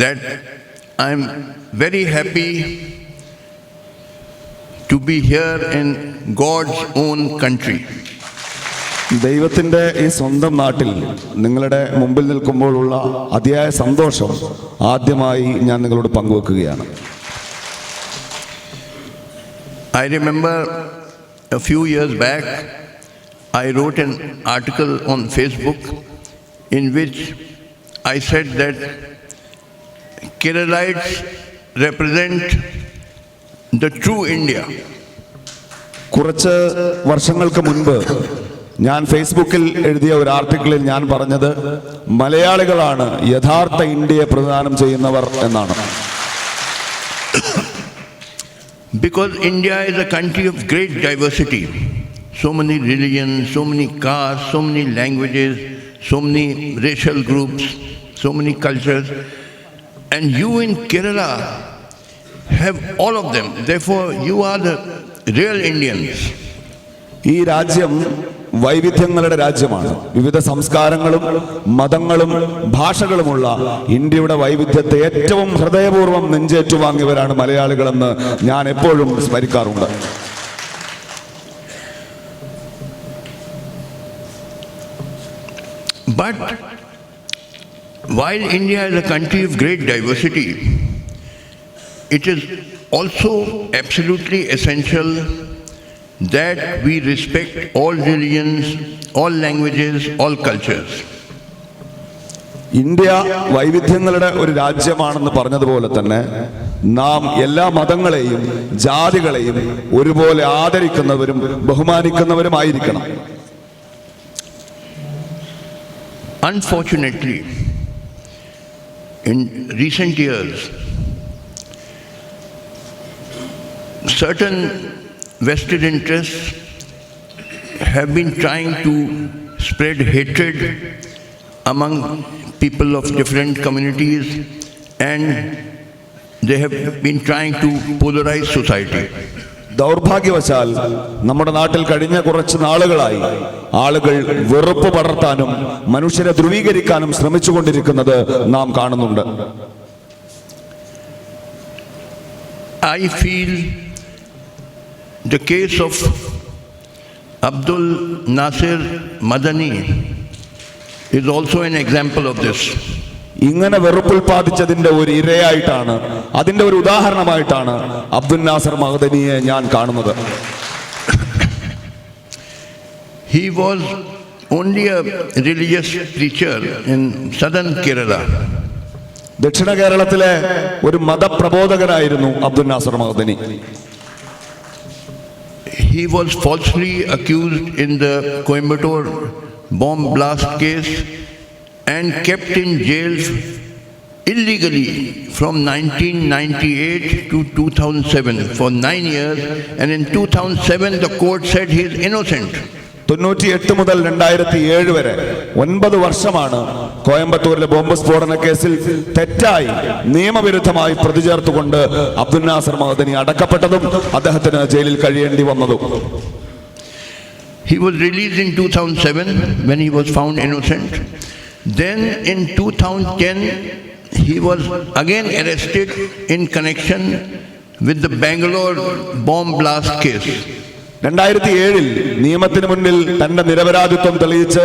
that I'm very happy to be here in God's own country. ദൈവത്തിൻ്റെ ഈ സ്വന്തം നാട്ടിൽ നിങ്ങളുടെ മുമ്പിൽ നിൽക്കുമ്പോഴുള്ള അതിയായ സന്തോഷം ആദ്യമായി ഞാൻ നിങ്ങളോട് പങ്കുവെക്കുകയാണ്. I remember a few years back, I wrote an article on Facebook in which I said that Keralites represent the true India. കുറച്ച് വർഷങ്ങൾക്ക് മുൻപ് ഞാൻ ഫേസ്ബുക്കിൽ എഴുതിയ ഒരു ആർട്ടിക്കിളിൽ ഞാൻ പറഞ്ഞത് മലയാളികളാണ് യഥാർത്ഥ ഇന്ത്യയെ പ്രതിനിധാനം ചെയ്യുന്നവർ എന്നാണ്. Because India is a country of great diversity. So many religions, so many castes, so many languages, so many racial groups, so many cultures. And you in Kerala have all of them. Therefore, you are the real Indians. ഈ രാജ്യം വൈവിധ്യങ്ങളുടെ രാജ്യമാണ്. വിവിധ സംസ്കാരങ്ങളും മതങ്ങളും ഭാഷകളുമുള്ള ഇന്ത്യയുടെ വൈവിധ്യത്തെ ഏറ്റവും ഹൃദയപൂർവ്വം നെഞ്ചേറ്റുവാങ്ങിയവരാണ് മലയാളികളെന്ന് ഞാൻ എപ്പോഴും സ്മരിക്കാറുണ്ട്. But while India is a country of great diversity, it is also absolutely essential that we respect all religions, all languages, all cultures. India വൈവിധ്യങ്ങളുടെ ഒരു രാജ്യമാണെന്ന് പറഞ്ഞതുപോലെ തന്നെ നാം എല്ലാ മതങ്ങളെയും ജാതികളെയും ഒരുപോലെ ആദരിക്കുന്നവരും ബഹുമാനിക്കുന്നവരുമായിരിക്കണം. Unfortunately, in recent years, certain vested interests have been trying to spread hatred among people of different communities, and they have been trying to polarize society. ദൗർഭാഗ്യവശാൽ നമ്മുടെ നാട്ടിൽ കഴിഞ്ഞ കുറച്ച് നാളുകളായി ആളുകൾ വെറുപ്പ് പടർത്താനും മനുഷ്യരെ ധ്രുവീകരിക്കാനും ശ്രമിച്ചുകൊണ്ടിരിക്കുന്നത് നാം കാണുന്നുണ്ട്. I feel the case of Abdul Nasar Madani is also an example of this. ഇങ്ങനെ വെറുപ്പുൽപാദിച്ചതിന്റെ ഒരു ഇരയായിട്ടാണ്, അതിന്റെ ഒരു ഉദാഹരണമായിട്ടാണ് അബ്ദുൽ നാസർ മഹ്ദനിയെ ഞാൻ കാണുന്നത്. He was only a religious preacher in southern Kerala. ദക്ഷിണ കേരളത്തിലെ ഒരു മതപ്രബോധകനായിരുന്നു Abdul Nasar മഹ്ദനി. He was falsely accused in the Coimbatore bomb blast case and kept in jail illegally from 1998 to 2007 for 9 years, and in 2007 the court said he is innocent. 98 മുതൽ 2007 വരെ 9 വർഷമാണ് കോയമ്പത്തൂരിലെ bomb സ്ഫോടന കേസിൽ തെറ്റായി നിയമവിരുദ്ധമായി പ്രതി ചേർത്തുകൊണ്ട് അബ്ദുൽ നാസർ മഹ്ദനി അടക്കപ്പെട്ടതും അദ്ദേഹത്തിന് ജയിലിൽ കഴിയേണ്ടി വന്നതും. He was released in 2007 when he was found innocent. Then in 2010 he was again arrested in connection with the Bangalore bomb blast case. 2007 നിയമത്തിന് മുന്നിൽ തന്റെ നിരപരാധിത്വം തെളിയിച്ച്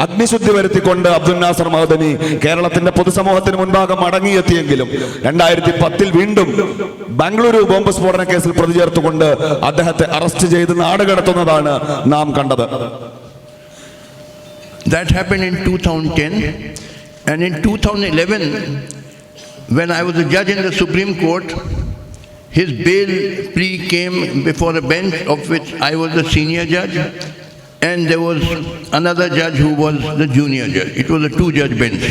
അഗ്നിശുദ്ധി വരുത്തിക്കൊണ്ട് അബ്ദുൽ നാസർ മഹ്ദനി കേരളത്തിന്റെ പൊതുസമൂഹത്തിന് മുൻപാകെ മടങ്ങിയെത്തിയെങ്കിലും 2010 വീണ്ടും ബാംഗ്ലൂരു ബോംബ് സ്ഫോടന കേസിൽ പ്രതി ചേർത്തുകൊണ്ട് അദ്ദേഹത്തെ അറസ്റ്റ് ചെയ്ത് നാടുകടത്തുന്നതാണ് നാം കണ്ടത്. That happened in 2010, and in 2011 when I was a judge in the Supreme Court, his bail plea came before a bench of which I was the senior judge, and there was another judge who was the junior judge. It was a two-judge bench.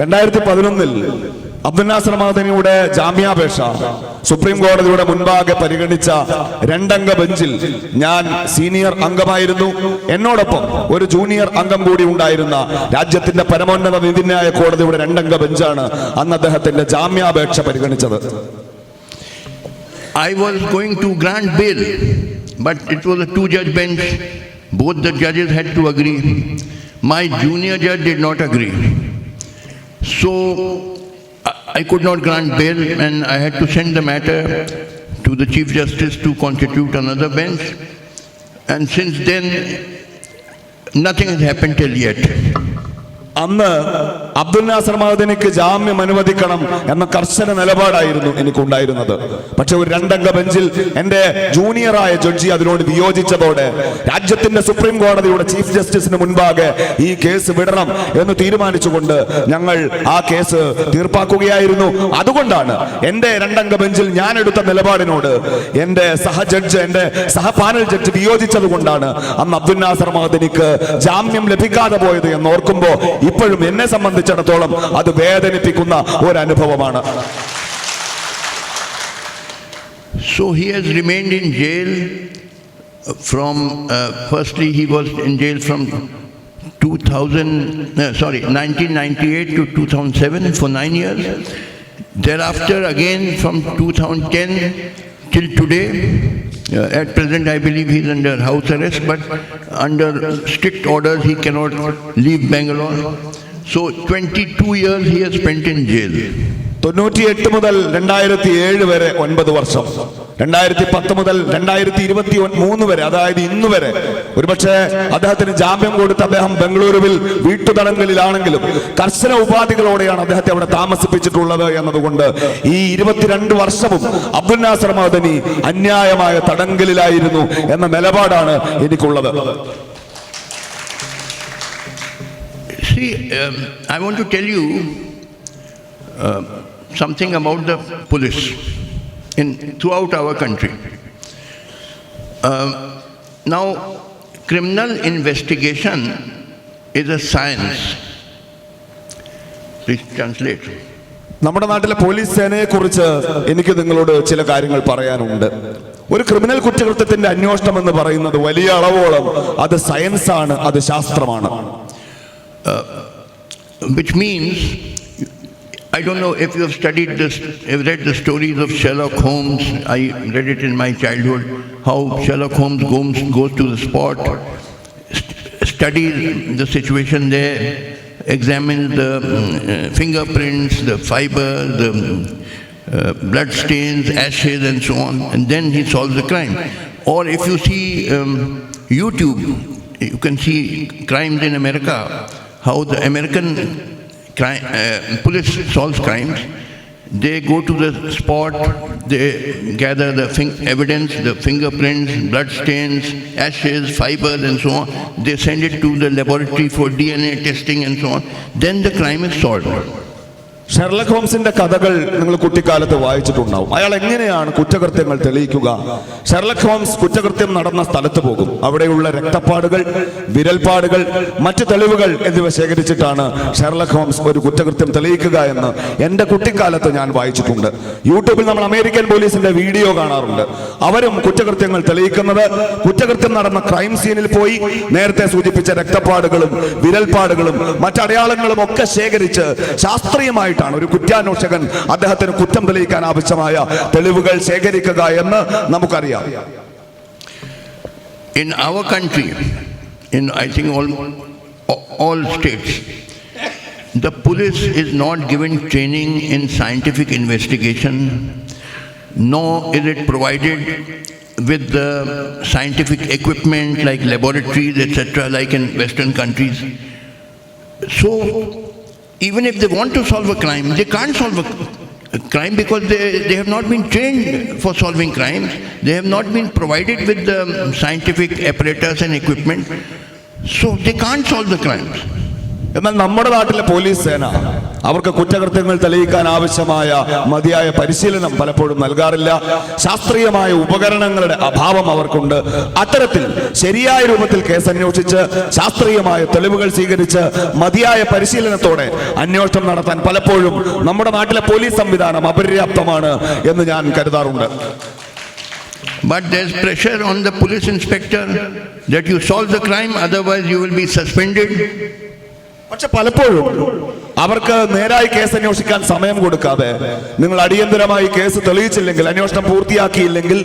2011 Abdul Nasar മഹ്ദനിയുടെ ജാമ്യാപേക്ഷ supreme കോടതിയുടെ മുൻപാകെ പരിഗണിച്ച 2-അംഗ ബെഞ്ചിൽ ഞാൻ senior അംഗമായിരുന്നു. എന്നോടൊപ്പം ഒരു junior അംഗം കൂടി ഉണ്ടായിരുന്ന രാജ്യത്തിന്റെ പരമോന്നത നീതിന്യായ കോടതിയുടെ 2-അംഗ ബെഞ്ചാണ് അന്ന് അദ്ദേഹത്തിന്റെ ജാമ്യാപേക്ഷ പരിഗണിച്ചത്. I was going to grant bail, but it was a two-judge bench. Both the judges had to agree. My junior judge did not agree. So I could not grant bail, and I had to send the matter to the Chief Justice to constitute another bench. And since then, nothing has happened till yet. അന്ന് അബ്ദുൽ നാസർ മഅദനിക്ക് ജാമ്യം അനുവദിക്കണം എന്ന കർശന നിലപാടായിരുന്നു എനിക്കുണ്ടായിരുന്നത്. പക്ഷെ ഒരു രണ്ടംഗ ബെഞ്ചിൽ എന്റെ ജൂനിയറായ ജഡ്ജി അതിനോട് വിയോജിച്ചതോടെ രാജ്യത്തിന്റെ സുപ്രീം കോടതിയുടെ ചീഫ് ജസ്റ്റിസിന് മുൻപാകെ ഈ കേസ് വിടണം എന്ന് തീരുമാനിച്ചുകൊണ്ട് ഞങ്ങൾ ആ കേസ് തീർപ്പാക്കുകയായിരുന്നു. അതുകൊണ്ടാണ് എന്റെ രണ്ടംഗ ബെഞ്ചിൽ ഞാൻ എടുത്ത നിലപാടിനോട് എന്റെ എന്റെ പാനൽ ജഡ്ജ് വിയോജിച്ചത് കൊണ്ടാണ് അന്ന് അബ്ദുൽ നാസർ മഅദനിക്ക് ജാമ്യം ലഭിക്കാതെ പോയത് എന്ന് ഓർക്കുമ്പോൾ ഇപ്പോഴും എന്നെ സംബന്ധിച്ചിടത്തോളം അത് വേദനിപ്പിക്കുന്ന ഒരു അനുഭവമാണ്. So he has remained in jail from firstly he was in jail from 1998 to 2007 for 9 years. Thereafter again from 2010 till today. At present, I believe he is under house arrest, but under strict orders, he cannot leave Bangalore. So, 22 years he has spent in jail. 98 മുതൽ 2007 വരെ 9 വർഷം, 2010 മുതൽ 2023 വരെ, അതായത് ഇന്ന് വരെ ഒരുപക്ഷെ അദ്ദേഹത്തിന് ജാമ്യം കൊടുത്ത് അദ്ദേഹം ബംഗളൂരുവിൽ വീട്ടുതടങ്കലിലാണെങ്കിലും കർശന ഉപാധികളോടെയാണ് അദ്ദേഹത്തെ അവിടെ താമസിപ്പിച്ചിട്ടുള്ളത് എന്നതുകൊണ്ട് ഈ 22 വർഷവും അബ്ദുൽ നാസർ മഅദനി അന്യായമായ തടങ്കലിലായിരുന്നു എന്ന നിലപാടാണ് എനിക്കുള്ളത്. See, I want to tell you something about the police throughout our country. Now, criminal investigation is a science. Please translate. നമ്മുടെ നാട്ടിലെ പോലീസ് സേനയെ കുറിച്ച് എനിക്ക് നിങ്ങളോട് ചില കാര്യങ്ങൾ പറയാനുണ്ട്. ഒരു ക്രിമിനൽ കുറ്റകൃത്യത്തിന്റെ അന്വേഷണം എന്ന് പറയുന്നത് വലിയ അളവോളം അത് സയൻസ് ആണ്, അത് ശാസ്ത്രമാണ്. Which means, I don't know if you have read the stories of Sherlock Holmes. I read it in my childhood, how Sherlock Holmes goes to the spot, studies the situation there, examines the fingerprints, the fiber, the blood stains, ashes and so on, and then he solves the crime. Or if you see YouTube, you can see crimes in America, how the American police solves crimes. They go to the spot, they gather the evidence, the fingerprints, blood stains, ashes, fibers and so on. They send it to the laboratory for DNA testing and so on. Then the crime is solved. Sherlock ഹോംസിന്റെ കഥകൾ നിങ്ങൾ കുട്ടിക്കാലത്ത് വായിച്ചിട്ടുണ്ടാവും. അയാൾ എങ്ങനെയാണ് കുറ്റകൃത്യങ്ങൾ തെളിയിക്കുക? Sherlock Holmes കുറ്റകൃത്യം നടന്ന സ്ഥലത്ത് പോകും. അവിടെയുള്ള രക്തപ്പാടുകൾ, വിരൽപ്പാടുകൾ, മറ്റു തെളിവുകൾ എന്നിവ ശേഖരിച്ചിട്ടാണ് ഷെർലക് ഹോംസ് ഒരു കുറ്റകൃത്യം തെളിയിക്കുക എന്ന് എന്റെ കുട്ടിക്കാലത്ത് ഞാൻ വായിച്ചിട്ടുണ്ട്. യൂട്യൂബിൽ നമ്മൾ അമേരിക്കൻ പോലീസിന്റെ വീഡിയോ കാണാറുണ്ട്. അവരും കുറ്റകൃത്യങ്ങൾ തെളിയിക്കുന്നത് കുറ്റകൃത്യം നടന്ന ക്രൈം സീനിൽ പോയി നേരത്തെ സൂചിപ്പിച്ച രക്തപ്പാടുകളും വിരൽപ്പാടുകളും മറ്റടയാളങ്ങളും ഒക്കെ ശേഖരിച്ച് ശാസ്ത്രീയമായിട്ട് ഒരു കുറ്റാന്വേഷകൻ അദ്ദേഹത്തിന് കുറ്റം തെളിയിക്കാൻ ആവശ്യമായ തെളിവുകൾ ശേഖരിക്കുക എന്ന് നമുക്കറിയാം. In our country, in I think all states, the police is not given training in scientific investigation, nor is it provided with the scientific equipment like laboratories, etc., like in Western countries. So even if they want to solve a crime, they can't solve a crime because they have not been trained for solving crimes. They have not been provided with the scientific apparatus and equipment. So they can't solve the crimes. എന്നാൽ നമ്മുടെ നാട്ടിലെ police സേന അവർക്ക് കുറ്റകൃത്യങ്ങൾ തെളിയിക്കാൻ ആവശ്യമായ മതിയായ പരിശീലനം പലപ്പോഴും നൽകാറില്ല. ശാസ്ത്രീയമായ ഉപകരണങ്ങളുടെ അഭാവം അവർക്കുണ്ട്. അത്തരത്തിൽ ശരിയായ രൂപത്തിൽ കേസ് അന്വേഷിച്ച് ശാസ്ത്രീയമായ തെളിവുകൾ സ്വീകരിച്ച് മതിയായ പരിശീലനത്തോടെ അന്വേഷണം നടത്താൻ പലപ്പോഴും നമ്മുടെ നാട്ടിലെ പോലീസ് സംവിധാനം അപര്യാപ്തമാണ് എന്ന് ഞാൻ കരുതാറുണ്ട്. But there's pressure on the police inspector that you solve the crime, otherwise you will be suspended. പക്ഷെ പലപ്പോഴും അവർക്ക് നേരായി കേസ് അന്വേഷിക്കാൻ സമയം കൊടുക്കാതെ നിങ്ങൾ അടിയന്തരമായി കേസ് തെളിയിച്ചില്ലെങ്കിൽ, അന്വേഷണം പൂർത്തിയാക്കിയില്ലെങ്കിൽ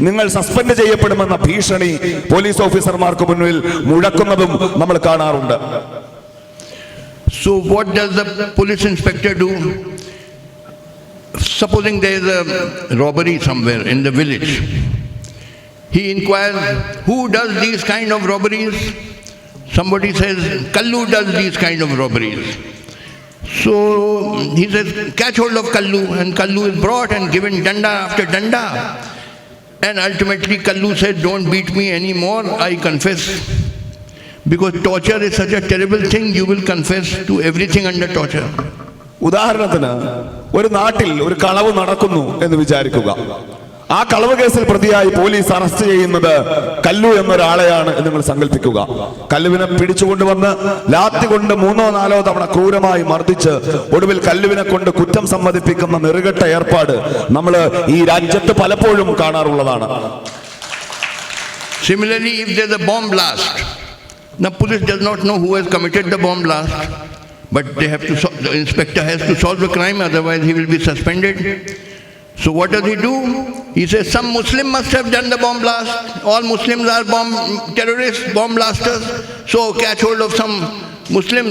നിങ്ങൾ സസ്പെൻഡ് ചെയ്യപ്പെടുമെന്ന ഭീഷണി പോലീസ് ഓഫീസർമാർക്ക് മുന്നിൽ മുഴക്കുന്നതും നമ്മൾ കാണാറുണ്ട്. So what does the police inspector do? Supposing there is a robbery somewhere in the village, he inquires, who does these kind of robberies? Somebody says, Kallu does these kind of robberies. So he says, catch hold of Kallu, and Kallu is brought and given danda after danda. And ultimately Kallu said, don't beat me anymore, I confess. Because torture is such a terrible thing, you will confess to everything under torture. ഉദാഹരണത്തിന് ഒരു നാട്ടിൽ ഒരു കളവ് നടക്കുന്നു എന്ന് വിചാരിക്കുക. ആ കളവ് കേസിൽ പ്രതിയായി പോലീസ് അറസ്റ്റ് ചെയ്യുന്നത് കല്ലു എന്നൊരാളെയാണ് എന്ന് നിങ്ങൾ സങ്കല്പിക്കുക. കല്ലുവിനെ പിടിച്ചുകൊണ്ടുവന്ന് ലാത്തി കൊണ്ട് 3-4 തവണ ക്രൂരമായി മർദ്ദിച്ച് ഒടുവിൽ കല്ലുവിനെ കൊണ്ട് കുറ്റം സമ്മതിപ്പിക്കുന്ന നെറുകെട്ട ഏർപ്പാട് നമ്മൾ ഈ രാജ്യത്ത് പലപ്പോഴും കാണാറുള്ളതാണ്. Similarly, if there is a bomb blast, the police does not know who has committed the bomb blast, but they have to the inspector has to solve the crime, otherwise he will be suspended. So what does he do? He says some Muslim must have done the bomb blast. All Muslims are bomb terrorists, bomb blasters. So catch hold of some Muslim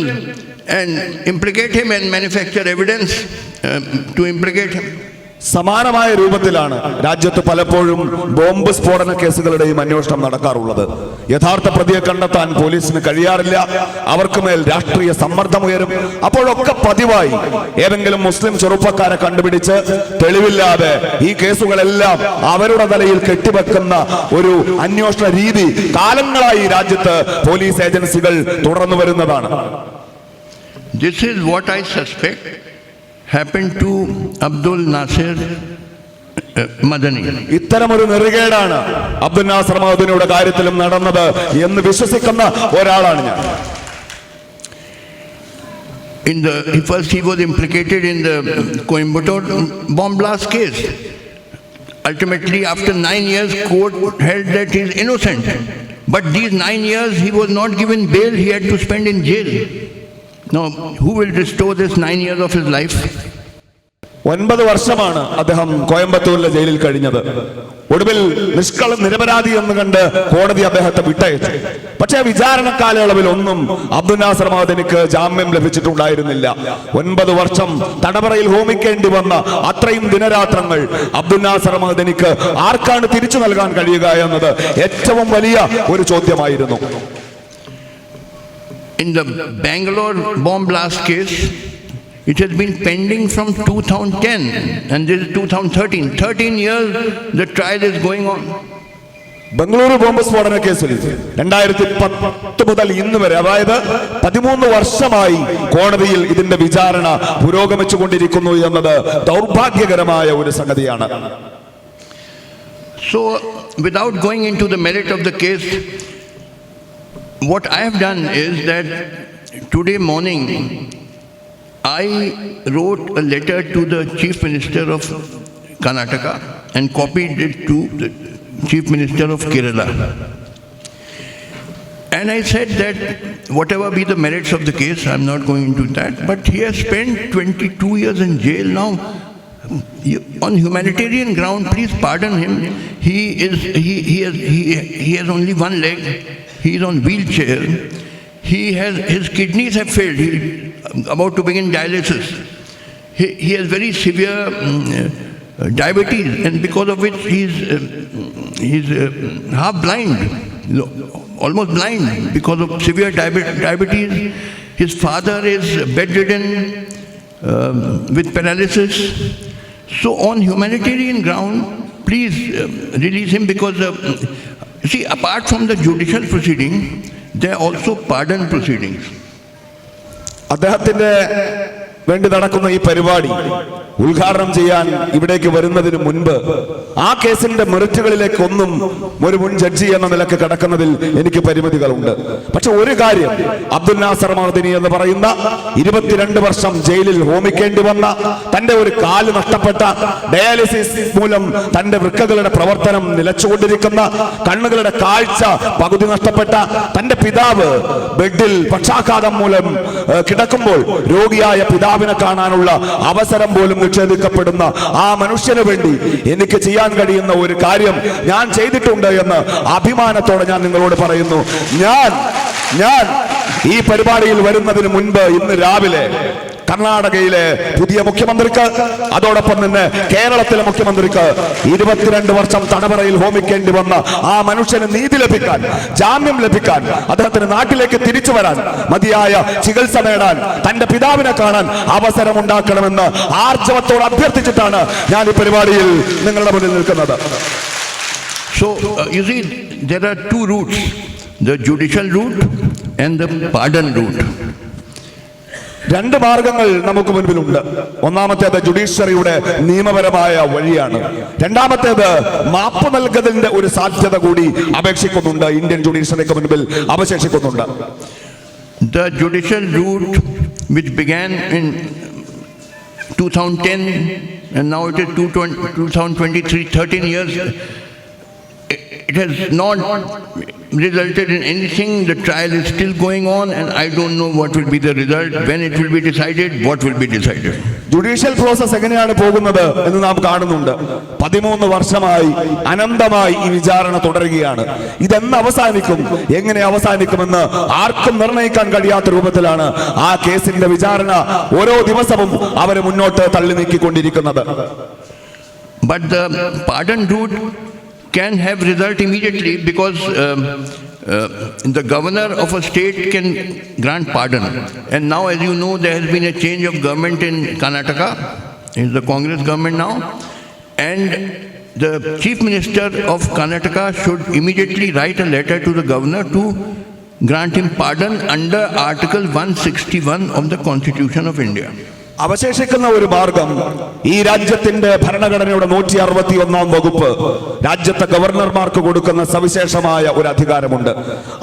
and implicate him and manufacture evidence to implicate him. സമാനമായ രൂപത്തിലാണ് രാജ്യത്ത് പലപ്പോഴും bomb സ്ഫോടന കേസുകളുടെയും അന്വേഷണം നടക്കാറുള്ളത്. യഥാർത്ഥ പ്രതിയെ കണ്ടെത്താൻ പോലീസിന് കഴിയാറില്ല. അവർക്ക് മേൽ രാഷ്ട്രീയ സമ്മർദ്ദമുയരും. അപ്പോഴൊക്കെ പതിവായി ഏതെങ്കിലും മുസ്ലിം ചെറുപ്പക്കാരെ കണ്ടുപിടിച്ച് തെളിവില്ലാതെ ഈ കേസുകളെല്ലാം അവരുടെ തലയിൽ കെട്ടിവെക്കുന്ന ഒരു അന്വേഷണ രീതി കാലങ്ങളായി രാജ്യത്ത് പോലീസ് ഏജൻസികൾ തുടർന്നു വരുന്നതാണ്. This is what I suspect happened to Abdul Nasar Madani. ഇത്തരമൊരു നെറുകേടാണ് അബ്ദുൽ നാസർ മദനിയുടെ കാര്യത്തിലും നടന്നത് എന്ന് വിശ്വസിക്കുന്ന ഒരാളാണ് ഞാൻ. First he was implicated in the Coimbatore bomb blast case. Ultimately, after 9 years, court held that he is innocent. But these 9 years he was not given bail, he had to spend in jail. Now, who will restore this 9 years of his life? 9 വർഷമാണ് അദ്ദേഹം കോയമ്പത്തൂരിലെ ജയിലിൽ കഴിഞ്ഞത്. ഒടുവിൽ നിരപരാധി എന്ന് കണ്ട് കോടതി അദ്ദേഹത്തെ വിട്ടയച്ചു. പക്ഷേ വിചാരണ കാലയളവിൽ ഒന്നും അബ്ദുൽ നാസർ മദനിക്ക് ജാമ്യം ലഭിച്ചിട്ടുണ്ടായിരുന്നില്ല. 9 വർഷം തടവറയിൽ ഹോമിക്കേണ്ടി വന്ന അത്രയും ദിനരാത്രങ്ങൾ അബ്ദുൽ നാസർ മദനിക്ക് ആർക്കാണ് തിരിച്ചു നൽകാൻ കഴിയുക എന്നത് ഏറ്റവും വലിയ ഒരു ചോദ്യമായിരുന്നു. In the Bangalore bomb blast case, it has been pending from 2010 and this is 2013. 13 years the trial is going on. Bengaluru bomb സ്ഫോടന കേസിൽ 2010 മുതൽ ഇന്ന് വരെ, അതായത് 13 വർഷമായി കോടതിയിൽ ഇതിന്റെ വിചാരണ പുരോഗമിച്ചുകൊണ്ടിരിക്കുന്നു എന്നത് ദൗർഭാഗ്യകരമായ ഒരു സംഗതിയാണ്. So, without going into the merit of the case, what I have done is that today morning I wrote a letter to the Chief Minister of Karnataka and copied it to the Chief Minister of Kerala. And I said that whatever be the merits of the case, I am not going into that, but he has spent 22 years in jail now. On humanitarian ground, please pardon him. He has only one leg. He is on wheelchair. His kidneys have failed. He is about to begin dialysis. He has very severe diabetes, and because of which he is half blind, almost blind because of severe diabetes. His father is bedridden with paralysis. So on humanitarian ground, please release him, because see, apart from the judicial proceeding, there are also pardon proceedings. അദ്ദേഹത്തിന്റെ വേണ്ടി നടക്കുന്ന ഈ പരിപാടി ഉദ്ഘാടനം ചെയ്യാൻ ഇവിടേക്ക് വരുന്നതിന് മുൻപ് ആ കേസിന്റെ മെറിറ്റുകളിലേക്കൊന്നും ഒരു മുൻ ജഡ്ജി എന്ന നിലക്ക് കടക്കുന്നതിൽ എനിക്ക് പരിമിതികളുണ്ട്. പക്ഷെ ഒരു കാര്യം, അബ്ദുൽ നാസർ മദനി എന്ന് പറയുന്ന 22 വർഷം ജയിലിൽ ഹോമിക്കേണ്ടി വന്ന, തന്റെ ഒരു കാല് നഷ്ടപ്പെട്ട, ഡയാലിസിസ് മൂലം തന്റെ വൃക്കകളുടെ പ്രവർത്തനം നിലച്ചുകൊണ്ടിരിക്കുന്ന, കണ്ണുകളുടെ കാഴ്ച പകുതി നഷ്ടപ്പെട്ട, തന്റെ പിതാവ് ബെഡിൽ പക്ഷാഘാതം മൂലം കിടക്കുമ്പോൾ രോഗിയായ പിതാവിനെ കാണാനുള്ള അവസരം പോലും നിഷേധിക്കപ്പെടുന്ന ആ മനുഷ്യന് വേണ്ടി എനിക്ക് ചെയ്യാൻ കഴിയുന്ന ഒരു കാര്യം ഞാൻ ചെയ്തിട്ടുണ്ട് എന്ന് അഭിമാനത്തോടെ ഞാൻ നിങ്ങളോട് പറയുന്നു. ഞാൻ ഈ പരിപാടിയിൽ വരുന്നതിന് മുൻപ് ഇന്ന് രാവിലെ കർണാടകയിലെ പുതിയ മുഖ്യമന്ത്രിക്ക് അതോടൊപ്പം തന്നെ കേരളത്തിലെ മുഖ്യമന്ത്രിക്ക് 22 വർഷം തടവറയിൽ ഹോമിക്കേണ്ടി വന്ന ആ മനുഷ്യന് നീതി ലഭിക്കാൻ, ജാമ്യം ലഭിക്കാൻ, അദ്ദേഹത്തിന് നാട്ടിലേക്ക് തിരിച്ചു വരാൻ, മതിയായ ചികിത്സ നേടാൻ, തന്റെ പിതാവിനെ കാണാൻ അവസരമുണ്ടാക്കണമെന്ന് ആർജവത്തോട് അഭ്യർത്ഥിച്ചിട്ടാണ് ഞാൻ ഈ പരിപാടിയിൽ നിങ്ങളുടെ മുന്നിൽ നിൽക്കുന്നത്. So, you see, there are two routes, the judicial route and the pardon route. രണ്ട് മാർഗങ്ങൾ നമുക്ക് മുൻപിലുണ്ട്. ഒന്നാമത്തേത് ജുഡീഷ്യറിയുടെ നിയമപരമായ വഴിയാണ്. രണ്ടാമത്തേത് മാപ്പ് നൽകുന്നതിന്റെ ഒരു സാധ്യത കൂടി അപേക്ഷിക്കുന്നുണ്ട്, ഇന്ത്യൻ ജുഡീഷ്യറിക്ക് മുൻപിൽ അവശേഷിക്കുന്നുണ്ട്. The judicial route, which began in 2010 and now it is 2023, 13 years, it has not resulted in anything. The trial is still going on and I don't know what will be the result, when it will be decided, what will be decided. Judicial process എങ്ങനെയാണ് പോകുന്നത് എന്ന് നാം കാണുന്നുണ്ട്. 13 വർഷമായി അനന്തമായി ഈ വിചാരണ തുടരുകയാണ്. ഇതെന്ന് അവസാനിക്കും, എങ്ങനെ അവസാനിക്കുമെന്ന് ആർക്കും നിർണ്ണയിക്കാൻ കഴിയാത്ത രൂപത്തിലാണ് ആ കേസിന്റെ വിചാരണ ഓരോ ദിവസവും അവരെ മുന്നോട്ട് തള്ളി നീക്കിക്കൊണ്ടിരിക്കുന്നത്. But the pardon route can have result immediately because the governor of a state can grant pardon. And now, as you know, there has been a change of government in Karnataka. It's the Congress government now. And the Chief Minister of Karnataka should immediately write a letter to the governor to grant him pardon under Article 161 of the Constitution of India. അവശേഷിക്കുന്ന ഒരു മാർഗം ഈ രാജ്യത്തിന്റെ ഭരണഘടനയുടെ 161 വകുപ്പ് രാജ്യത്തെ ഗവർണർമാർക്ക് കൊടുക്കുന്ന സവിശേഷമായ ഒരു അധികാരമുണ്ട്.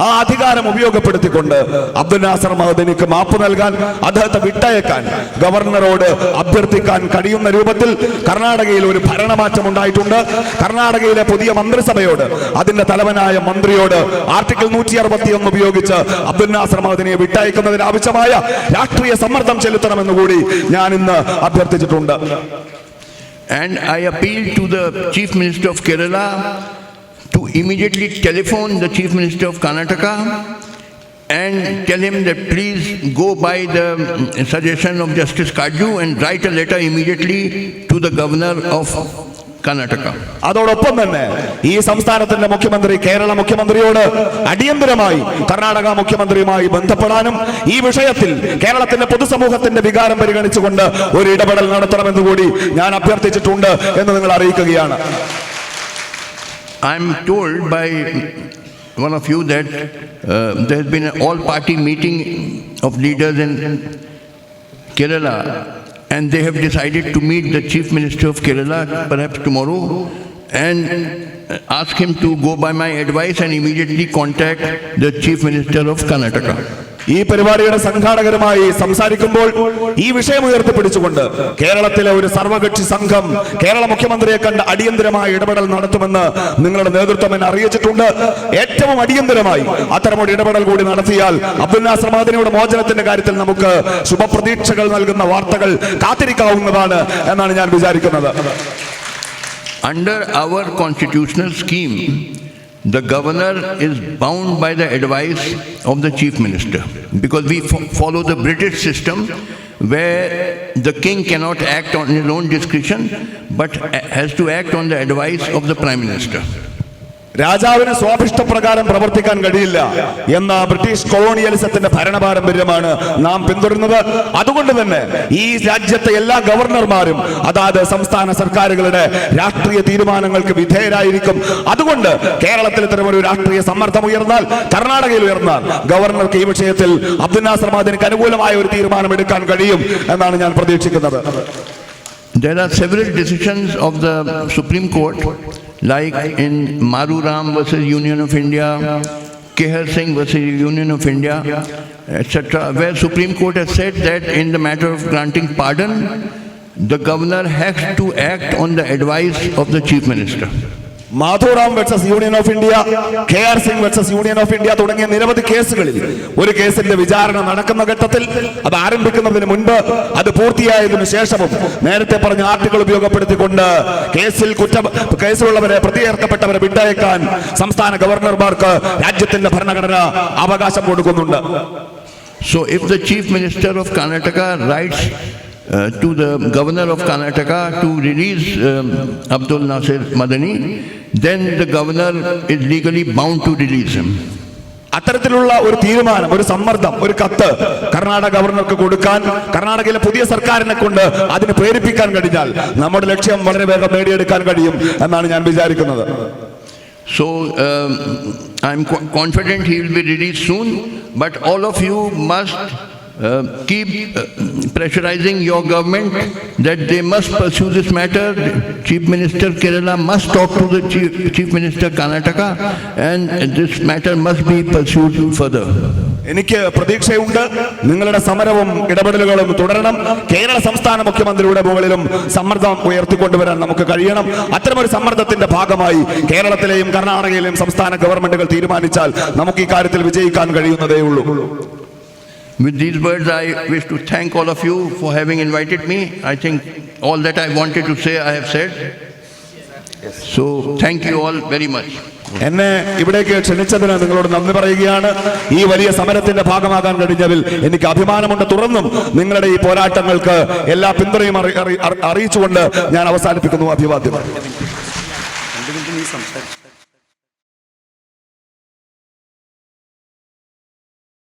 ആ അധികാരം ഉപയോഗപ്പെടുത്തിക്കൊണ്ട് അബ്ദുൽ നാസർ മഹദനിക്ക് മാപ്പ് നൽകാൻ, അദ്ദേഹത്തെ വിട്ടയക്കാൻ ഗവർണറോട് അഭ്യർത്ഥിക്കാൻ കഴിയുന്ന രൂപത്തിൽ കർണാടകയിൽ ഒരു ഭരണമാറ്റം ഉണ്ടായിട്ടുണ്ട്. കർണാടകയിലെ പുതിയ മന്ത്രിസഭയോട്, അതിന്റെ തലവനായ മന്ത്രിയോട് ആർട്ടിക്കിൾ 161 ഉപയോഗിച്ച് അബ്ദുൽ നാസർ മഹദനിയെ വിട്ടയക്കുന്നതിന് ആവശ്യമായ രാഷ്ട്രീയ സമ്മർദ്ദം ചെലുത്തണമെന്ന് കൂടി ഞാൻ ഇന്ന് അഭ്യർത്ഥിച്ചിട്ടുണ്ട്. And I appeal to the Chief Minister of Kerala to immediately telephone the Chief Minister of Karnataka and tell him that please go by the suggestion of Justice Katju and write a letter immediately to the Governor of Karnataka. അതോടൊപ്പം തന്നെ ഈ സംസ്ഥാനത്തിന്റെ മുഖ്യമന്ത്രി, കേരള മുഖ്യമന്ത്രിയോട് അടിയന്തരമായി കർണാടക മുഖ്യമന്ത്രിയുമായി ബന്ധപ്പെടാനും ഈ വിഷയത്തിൽ കേരളത്തിന്റെ പൊതുസമൂഹത്തിന്റെ വികാരം പരിഗണിച്ചുകൊണ്ട് ഒരു ഇടപെടൽ നടത്തണമെന്ന് കൂടി ഞാൻ അഭ്യർത്ഥിച്ചിട്ടുണ്ട് എന്ന് നിങ്ങൾ അറിയിക്കുകയാണ്. I am told by one of you that there has been an all-party meeting of leaders in Kerala. And they have decided to meet the Chief Minister of Kerala perhaps tomorrow and ask him to go by my advice and immediately contact the Chief Minister of Karnataka. ഈ പരിപാടിയുടെ സംഘാടകരുമായി സംസാരിക്കുമ്പോൾ ഈ വിഷയം ഉയർത്തിപ്പിടിച്ചുകൊണ്ട് കേരളത്തിലെ ഒരു സർവകക്ഷി സംഘം കേരള മുഖ്യമന്ത്രിയെ കണ്ട് അടിയന്തരമായ ഇടപെടൽ നടത്തുമെന്ന് നിങ്ങളുടെ നേതൃത്വം എന്നെ അറിയിച്ചിട്ടുണ്ട്. ഏറ്റവും അടിയന്തരമായി അത്തരമൊരു ഇടപെടൽ കൂടി നടത്തിയാൽ അബ്ദുൽ നാസർ മദനിയുടെ മോചനത്തിന്റെ കാര്യത്തിൽ നമുക്ക് ശുഭപ്രതീക്ഷകൾ നൽകുന്ന വാർത്തകൾ കാത്തിരിക്കാവുന്നതാണ് എന്നാണ് ഞാൻ വിചാരിക്കുന്നത്. Under our constitutional scheme, the governor is bound by the advice of the chief minister because we follow the British system where the king cannot act on his own discretion but has to act on the advice of the prime minister. രാജാവിന് സ്വാഭിഷ്ടപ്രകാരം പ്രവർത്തിക്കാൻ കഴിയില്ല എന്ന British കൊളോണിയലിസത്തിന്റെ ഭരണപാരമ്പര്യമാണ് നാം പിന്തുടരുന്നത്. അതുകൊണ്ട് തന്നെ ഈ രാജ്യത്തെ എല്ലാ ഗവർണർമാരും അതാത് സംസ്ഥാന സർക്കാരുകളുടെ രാഷ്ട്രീയ തീരുമാനങ്ങൾക്ക് വിധേയരായിരിക്കും. അതുകൊണ്ട് കേരളത്തിൽ ഇത്തരമൊരു രാഷ്ട്രീയ സമ്മർദ്ദം ഉയർന്നാൽ, കർണാടകയിൽ ഉയർന്നാൽ, ഗവർണർക്ക് ഈ വിഷയത്തിൽ അബ്ദുൽ നാസർ മദനിക്ക് അനുകൂലമായ ഒരു തീരുമാനം എടുക്കാൻ കഴിയും എന്നാണ് ഞാൻ പ്രതീക്ഷിക്കുന്നത്. There are several decisions of the Supreme Court, like in Maruram versus Union of India, Kehar Singh versus Union of India, etc., where Supreme Court has said that in the matter of granting pardon, the governor has to act on the advice of the chief minister. Madhuram versus union of India, K R Singh versus union of India തുടങ്ങിയ നിരവധി കേസുകളിൽ ഒരു കേസിന്റെ വിചാരണ നടക്കുന്ന ഘട്ടത്തിൽ, അത് ആരംഭിക്കുന്നതിന് മുൻപ്, അത് പൂർത്തിയായതിനു ശേഷവും നേരത്തെ പറഞ്ഞ ആർട്ടിക്കിൾ ഉപയോഗപ്പെടുത്തിക്കൊണ്ട് കേസിലുള്ളവരെ, പ്രതിയേർക്കപ്പെട്ടവരെ വിട്ടയക്കാൻ സംസ്ഥാന ഗവർണർമാർക്ക് രാജ്യത്തിന്റെ ഭരണഘടന അവകാശം കൊടുക്കുന്നുണ്ട്. So if the Chief Minister of Karnataka writes to the Governor of Karnataka to release Abdul Nasar Madani, then the Governor is legally bound to release him. അത്തരത്തിലുള്ള ഒരു തീരുമാനം, ഒരു സമ്മർദ്ദം, ഒരു കത്ത് കർണാടക ഗവർണർക്ക് കൊടുക്കാൻ കർണാടകയിലെ പുതിയ സർക്കാരിനെ കൊണ്ട് അതിന് പ്രേരിപ്പിക്കാൻ കഴിഞ്ഞാൽ നമ്മുടെ ലക്ഷ്യം വളരെ വേഗം നേടിയെടുക്കാൻ കഴിയും എന്നാണ് ഞാൻ വിചാരിക്കുന്നത്. So I'm confident he will be released soon, but all of you must keep pressurizing your government that they must pursue this matter. Chief Minister Kerala must talk to the Chief Minister Karnataka, and this matter must be pursued further. എനിക്ക് പ്രതീക്ഷയുണ്ട്, നിങ്ങളുടെ സമരവും ഇടപെടലുകളും തുടരണം. കേരള സംസ്ഥാന മുഖ്യമന്ത്രിയുടെ മുകളിലും സമ്മർദ്ദം ഉയർത്തിക്കൊണ്ടുവരാൻ നമുക്ക് കഴിയണം. അത്തരമൊരു സമ്മർദ്ദത്തിന്റെ ഭാഗമായി കേരളത്തിലെയും കർണാടകയിലെയും സംസ്ഥാന ഗവൺമെന്റുകൾ തീരുമാനിച്ചാൽ നമുക്ക് ഈ കാര്യത്തിൽ വിജയിക്കാൻ കഴിയുന്നതേ ഉള്ളൂ. With these words, I wish to thank all of you for having invited me. I think all that I wanted to say, I have said. So, thank you all very much. എന്നെ ഇവിടേക്ക് ക്ഷണിച്ചതിന് നിങ്ങളോട് നന്ദി പറയുകയാണ്. ഈ വലിയ സമരത്തിന്റെ ഭാഗമാകാൻ കഴിഞ്ഞതിൽ എനിക്ക് അഭിമാനമുണ്ട്. തുടർന്നും നിങ്ങളുടെ ഈ പോരാട്ടങ്ങൾക്ക് എല്ലാ പിന്തുണയും അറിയിച്ചുകൊണ്ട് ഞാൻ അവസാനിപ്പിക്കുന്നു. അഭിവാദ്യം.